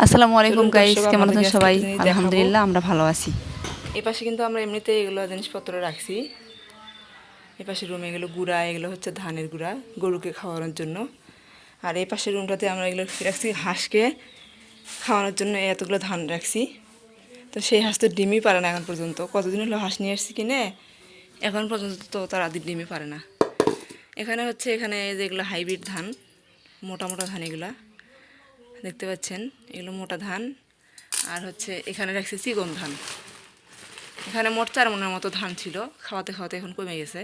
আসসালামু আলাইকুম গাইস, কেমন আছেন সবাই? দেখাবো আলহামদুলিল্লাহ আমরা ভালো আছি। এই পাশে কিন্তু আমরা এমনিতে এগুলো জিনিসপত্র রাখছি। এই পাশে রুমে এগুলো গুঁড়া, এগুলো হচ্ছে ধানের গুঁড়া গরুকে খাওয়ানোর জন্য। আর এই পাশের রুমটাতে আমরা এগুলো রাখছি হাঁসকে খাওয়ানোর জন্য। এতগুলো ধান রাখছি। তো সেই হাঁস তো ডিমই পারে না এখন পর্যন্ত। কতদিন হলো হাঁস নিয়ে এসেছি কিনে, এখন পর্যন্ত তো তারা ডিমই পারে না। এখানে হচ্ছে এখানে যেগুলো হাইব্রিড ধান, মোটা মোটা ধান, এগুলা দেখতে পাচ্ছেন, এগুলো মোটা ধান। আর হচ্ছে এখানে রাখছি চিকন ধান। এখানে মোট 4 মনের মতো ধান ছিল, খাওয়াতে খাওয়াতে এখন কমে গেছে।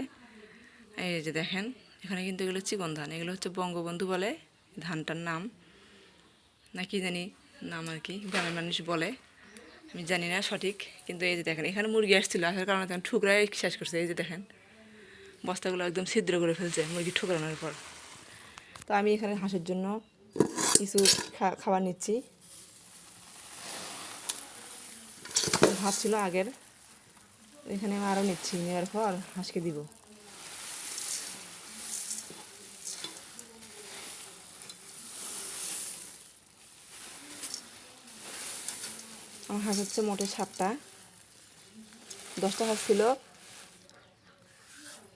এই যে দেখেন, এখানে কিন্তু এগুলো চিকন ধান। এগুলো হচ্ছে বঙ্গবন্ধু বলে ধানটার নাম, না কি জানি নাম আর কি, গ্রামের মানুষ বলে, আমি জানি না সঠিক। কিন্তু এই যে দেখেন, এখানে মুরগি আসছিলো, আসার কারণে তখন ঠুকরাই শেষ করছে। এই যে দেখেন, বস্তাগুলো একদম ছিদ্র করে ফেলছে মুরগি ঠুকরানোর পর। তো আমি এখানে হাঁসের জন্য কিছু খাবার নিচ্ছি। ভাত ছিল আগের, এখানে আরও নিচ্ছি, নেওয়ার পর হাঁসকে দিব। আমার হাঁস হচ্ছে মোটে 7টা। 10টা হাঁস ছিল,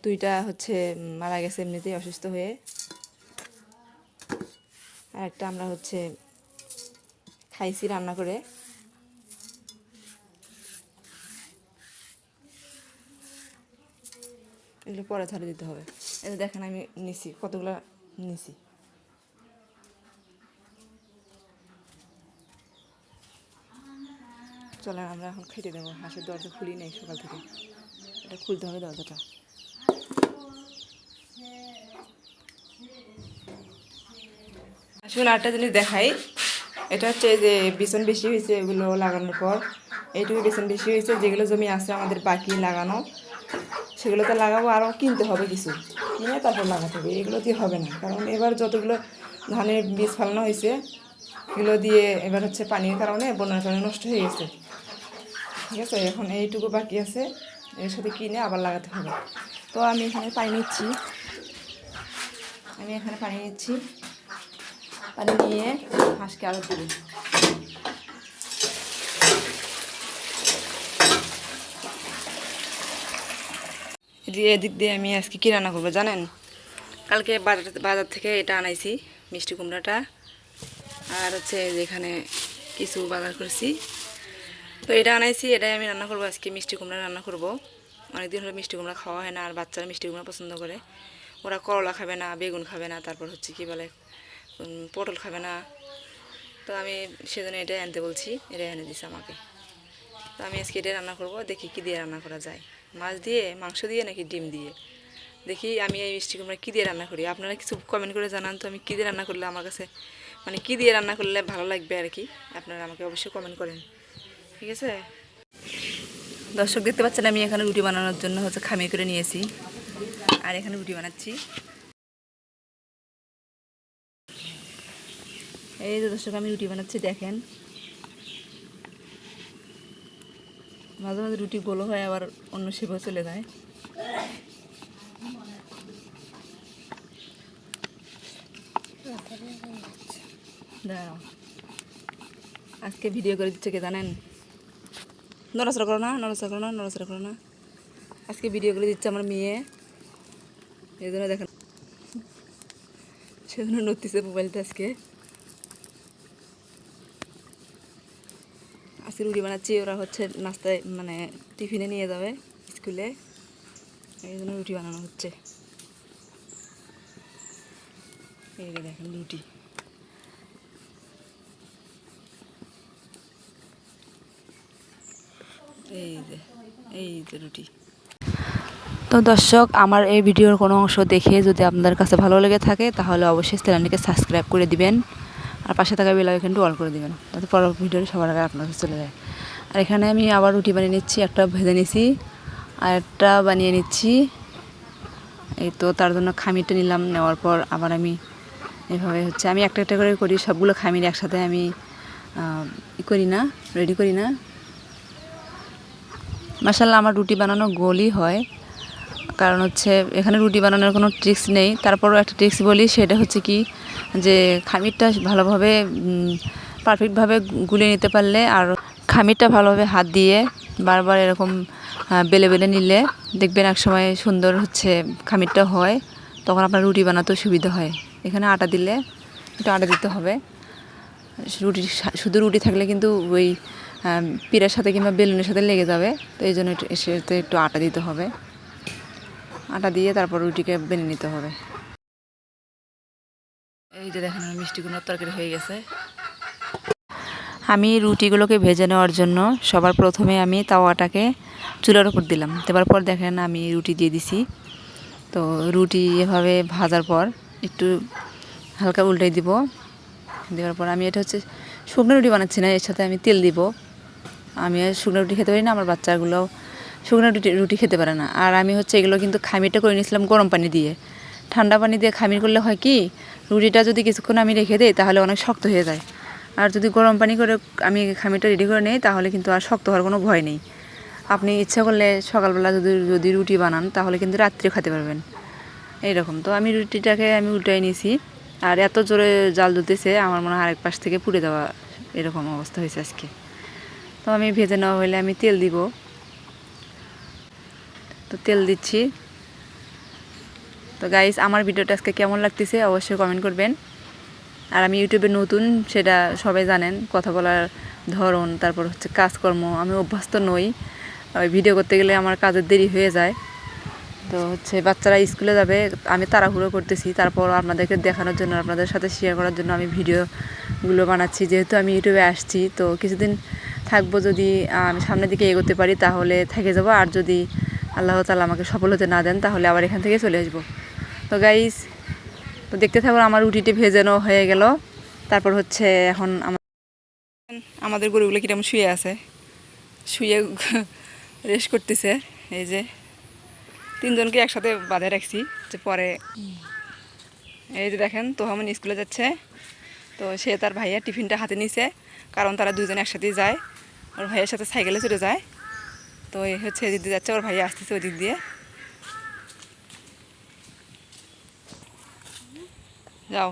2টা হচ্ছে মারা গেছে এমনিতেই অসুস্থ হয়ে। আর একটা আমরা হচ্ছে খাইছি রান্না করে। এগুলো পরে ধরে দিতে হবে। এই দেখেন আমি নিছি, কতগুলো নিছি। চলেন আমরা এখন খেতে দেবো। হাঁসের দরজা খুলি নেই সকাল থেকে, এটা খুলতে হবে দরজাটা। আসুন আরেকটা জিনিস দেখাই। এটা হচ্ছে যে বিছন বেশি হয়েছে এগুলো লাগানোর পর, এইটুকু বিছন বেশি হয়েছে। যেগুলো জমি আছে আমাদের বাকি লাগানো, সেগুলোতে লাগাবো। আরও কিনতে হবে কিছু, কিনে তারপর লাগাতে হবে। এগুলো দিয়ে হবে না, কারণ এবার যতগুলো ধানের বীজ ফলানো হয়েছে এগুলো দিয়ে এবার হচ্ছে পানির কারণে, বন্যার কারণে নষ্ট হয়ে গেছে। ঠিক আছে, এখন এইটুকু বাকি আছে, এর সাথে কিনে আবার লাগাতে হবে। তো আমি এখানে পানি নিচ্ছি, পানি নিয়ে হাঁসকে আরও দেবো। এদিক দিয়ে আমি আজকে কী রান্না করবো জানেন? কালকে বাজার থেকে এটা আনাইছি, মিষ্টি কুমড়াটা। আর হচ্ছে যেখানে কিছু বাজার করেছি, তো এটা আনাইছি, এটাই আমি রান্না করবো আজকে। মিষ্টি কুমড়া রান্না করব। অনেকদিন হলো মিষ্টি কুমড়া খাওয়া হয় না, আর বাচ্চারা মিষ্টি কুমড়া পছন্দ করে। ওরা করলা খাবে না, বেগুন খাবে না, তারপর হচ্ছে কি বলে পটল খাবে না। তো আমি সেজন্য এটাই আনতে বলছি, এটাই এনে দিছে আমাকে। তো আমি আজকে এটাই রান্না করব। দেখি কী দিয়ে রান্না করা যায়, মাছ দিয়ে, মাংস দিয়ে, নাকি ডিম দিয়ে। দেখি আমি এই মিষ্টি কুমড়া কী দিয়ে রান্না করি। আপনারা কিছু কমেন্ট করে জানান তো, আমি কী দিয়ে রান্না করলে আমার কাছে, মানে কী দিয়ে রান্না করলে ভালো লাগবে আর কি। আপনারা আমাকে অবশ্যই কমেন্ট করেন, ঠিক আছে? দর্শক দেখতে পাচ্ছেন, আমি এখানে রুটি বানানোর জন্য হচ্ছে খামির করে নিয়েছি, আর এখানে রুটি বানাচ্ছি। এই যে দর্শক, আমি রুটি বানাচ্ছি, দেখেন। মাঝে মাঝে রুটি গোলো হয়, আবার অন্য শেপও চলে যায়। দাঁড়াও, আজকে ভিডিও করে দিচ্ছে কে জানেন? নড়াচড়া করো না, নড়াচড়া করো না, নড়াচড়া করো না। আজকে ভিডিও করে দিচ্ছে আমার মেয়ে, এই জন্য দেখেন, সেজন্য নড়তেছে মোবাইলটা। আজকে রুটি বানাচ্ছি, ওরা হচ্ছে নাস্তায় মানে টিফিনে নিয়ে যাবে স্কুলে, এই জন্য রুটি বানানো হচ্ছে। এই যে দেখেন রুটি, এই যে রুটি। তো দর্শক, আমার এই ভিডিওর কোনো অংশ দেখে যদি আপনাদের কাছে ভালো লেগে থাকে, তাহলে অবশ্যই চ্যানেলটিকে সাবস্ক্রাইব করে দিবেন, আর পাশে থাকা বেল আইকনটি অল করে দিবেন, যাতে পরবর্তী ভিডিওটি সবার আগে আপনার কাছে চলে যায়। আর এখানে আমি আবার রুটি বানিয়ে নিচ্ছি, একটা ভেজে নিচ্ছি আর একটা বানিয়ে নিচ্ছি। এই তো তার জন্য খামিরটা নিলাম, নেওয়ার পর আবার আমি এভাবে হচ্ছে, আমি একটা একটা করে করি, সবগুলো খামির একসাথে আমি করি না, রেডি করি না। মাশাআল্লাহ, আমার রুটি বানানো গোলই হয়। কারণ হচ্ছে এখানে রুটি বানানোর কোনো ট্রিক্স নেই, তারপরও একটা ট্রিক্স বলি, সেটা হচ্ছে কি, যে খামিরটা ভালোভাবে পারফেক্টভাবে গুলিয়ে নিতে পারলে আর খামিরটা ভালোভাবে হাত দিয়ে বারবার এরকম বেলে বেলে নিলে দেখবেন এক সময় সুন্দর হচ্ছে খামিরটা হয়, তখন আপনার রুটি বানাতেও সুবিধা হয়। এখানে আটা দিলে একটু আটা দিতে হবে। শুধু রুটি থাকলে কিন্তু ওই পিঠার সাথে কিংবা বেলুনের সাথে লেগে যাবে, তো এই জন্য সেটাতে একটু আটা দিতে হবে। আটা দিয়ে তারপর রুটিকে বেলে নিতে হবে। এই যে দেখেন মিষ্টি কুমড়ার তরকারি হয়ে গেছে। আমি রুটিগুলোকে ভেজে নেওয়ার জন্য সবার প্রথমে আমি তাওয়াটাকে চুলার উপর দিলাম, দেওয়ার পর দেখেন আমি রুটি দিয়ে দিছি। তো রুটি এভাবে ভাজার পর একটু হালকা উল্টাই দিব, দেওয়ার পর আমি এটা হচ্ছে শুকনো রুটি বানাচ্ছি না, এর সাথে আমি তেল দিব। আমি শুকনো রুটি খেতে পারি না, আমার বাচ্চাগুলোও শুকনো রুটি খেতে পারে না। আর আমি হচ্ছে এগুলো কিন্তু খামিরটা করে নিয়েছিলাম গরম পানি দিয়ে। ঠান্ডা পানি দিয়ে খামির করলে হয় কি, রুটিটা যদি কিছুক্ষণ আমি রেখে দিই তাহলে অনেক শক্ত হয়ে যায়। আর যদি গরম পানি করে আমি খামিরটা রেডি করে নিই তাহলে কিন্তু আর শক্ত হওয়ার কোনো ভয় নেই। আপনি ইচ্ছা করলে সকালবেলা যদি রুটি বানান তাহলে কিন্তু রাত্রেও খেতে পারবেন এইরকম। তো আমি রুটিটাকে আমি উল্টাই নিয়েছি, আর এত জোরে জাল দিতেছে আমার মনে হয় আরেক পাশ থেকে পুড়ে দেওয়া এরকম অবস্থা হয়েছে আজকে। তো আমি ভেজে নেওয়া হলে আমি তেল দিব, তো তেল দিচ্ছি। তো গাইস, আমার ভিডিওটা আজকে কেমন লাগতেছে অবশ্যই কমেন্ট করবেন। আর আমি ইউটিউবে নতুন, সেটা সবাই জানেন, কথা বলার ধরন, তারপর হচ্ছে কাজকর্ম, আমি অভ্যস্ত নই। ভিডিও করতে গেলে আমার কাজের দেরি হয়ে যায়। তো হচ্ছে বাচ্চারা স্কুলে যাবে, আমি তাড়াহুড়ো করতেছি, তারপর আপনাদেরকে দেখানোর জন্য, আপনাদের সাথে শেয়ার করার জন্য আমি ভিডিওগুলো বানাচ্ছি। যেহেতু আমি ইউটিউবে আসছি, তো কিছুদিন থাকবো, যদি আমি সামনের দিকে এগোতে পারি তাহলে থেকে যাব, আর যদি আল্লাহ তাআলা আমাকে সফল হতে না দেন তাহলে আবার এখান থেকে চলে আসবো। তো গাইস, তো দেখতে থাকুন। আমার রুটিটি ভেজানো হয়ে গেল। তারপর হচ্ছে এখন আমাদের গরুগুলো কিরকম শুয়ে আছে, শুয়ে রেস্ট করতেছে। এই যে তিনজনকে একসাথে বাঁধে রাখছি, যে পরে এই যে দেখেন তোহামন স্কুলে যাচ্ছে, তো সে তার ভাইয়া টিফিনটা হাতে নিছে, কারণ তারা দুজন একসাথেই যায়। ওর ভাইয়ের সাথে সাইকেলে চলে যায়। তো এই হচ্ছে এদিক দিয়ে যাচ্ছে, ওর ভাইয়া আসতেছে ওই দিক দিয়ে। যাও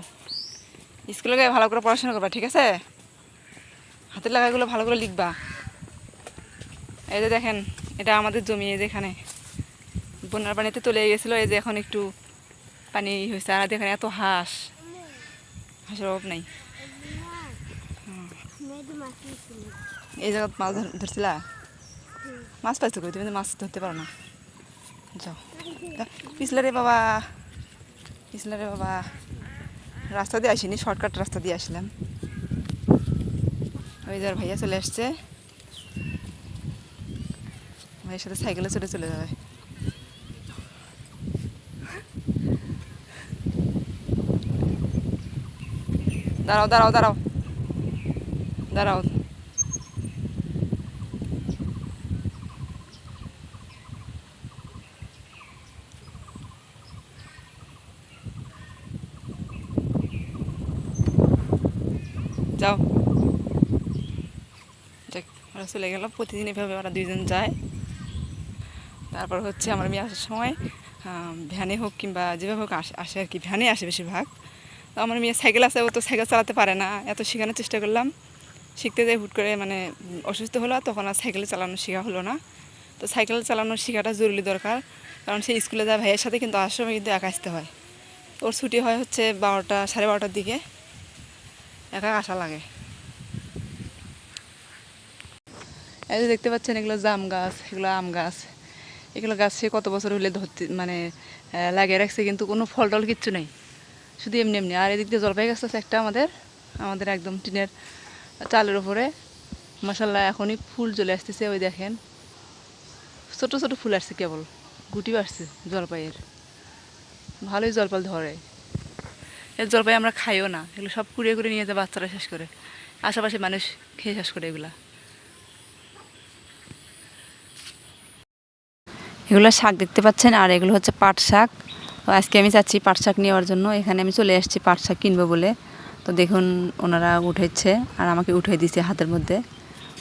স্কুলে গিয়ে ভালো করে পড়াশোনা করবা, ঠিক আছে? হাতের লাগাইগুলো ভালো করে লিখবা। এই যে দেখেন, এটা আমাদের জমি, এই যে এখানে বন্যার পানিতে তলে গেছিলো, এই যে এখন একটু পানি হয়েছে। আর দেখেন এত হাঁস, হাঁসের অভাব নাই। এই জায়গা মাছ ধরছিলা? মাছ পাইছো কই? তুমি তো মাছ ধরতে পারো না। যাও পিছলা রে বাবা, পিছলা রে বাবা। রাস্তা দিয়ে আসিনি, শর্টকাট রাস্তা দিয়ে আসলাম। ওই যার ভাইয়া চলে আসছে, ভাইয়ের সাথে সাইকেলে চলে যাবে। দাঁড়াও দাঁড়াও দাঁড়াও দাঁড়াও। যাও, যাক ওরা চলে গেল। প্রতিদিন এভাবে ওরা দুইজন যায়। তারপর হচ্ছে আমার মেয়ে আসার সময় ভ্যানে হোক কিংবা যেভাবে হোক আসে আর কি, ভ্যানে আসে বেশিরভাগ। তো আমার মেয়ে সাইকেল আছে, ও তো সাইকেল চালাতে পারে না, এত শেখানোর চেষ্টা করলাম, শিখতে যাই হুট করে মানে অসুস্থ হলো, তখন আর সাইকেল চালানো শেখা হলো না। তো সাইকেল চালানো শেখাটা জরুরি দরকার, কারণ সে স্কুলে যায় ভাইয়ের সাথে, কিন্তু আসার সময় কিন্তু একা আসতে হয়। ওর ছুটি হয় হচ্ছে 12টা, 12:30টার দিকে, একা আসা লাগে। এই যে দেখতে পাচ্ছেন, এগুলো জাম গাছ, এগুলো আম গাছ। এগুলো গাছ সে কত বছর হলে ধরতে মানে লাগিয়ে রাখছে, কিন্তু কোনো ফল টল কিচ্ছু নেই, শুধু এমনি এমনি। আর এদিক দিয়ে জলপাই গাছ আছে একটা, আমাদের একদম টিনের চালের উপরে। মাশাআল্লাহ এখনই ফুল চলে আসতেছে, ওই দেখেন ছোট ছোট ফুল আসছে, কেবল গুটি আসছে জলপাইয়ের। ভালোই জলপাই ধরে। এর জলপাই আমরা খাইও না, এগুলো সব কুড়িয়ে কুড়িয়ে নিয়ে যায় বাচ্চারা শেষ করে, আশেপাশে মানুষ খেয়ে শেষ করে এগুলা। এগুলো শাক দেখতে পাচ্ছেন, আর এগুলো হচ্ছে পাট শাক। তো আজকে আমি চাচ্ছি পাট শাক নেওয়ার জন্য, এখানে আমি চলে আসছি পাট শাক কিনবো বলে। তো দেখুন ওনারা উঠাইছে, আর আমাকে উঠাই দিছে হাতের মধ্যে।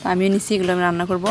তো আমিও নিচ্ছি, এগুলো আমি রান্না করব।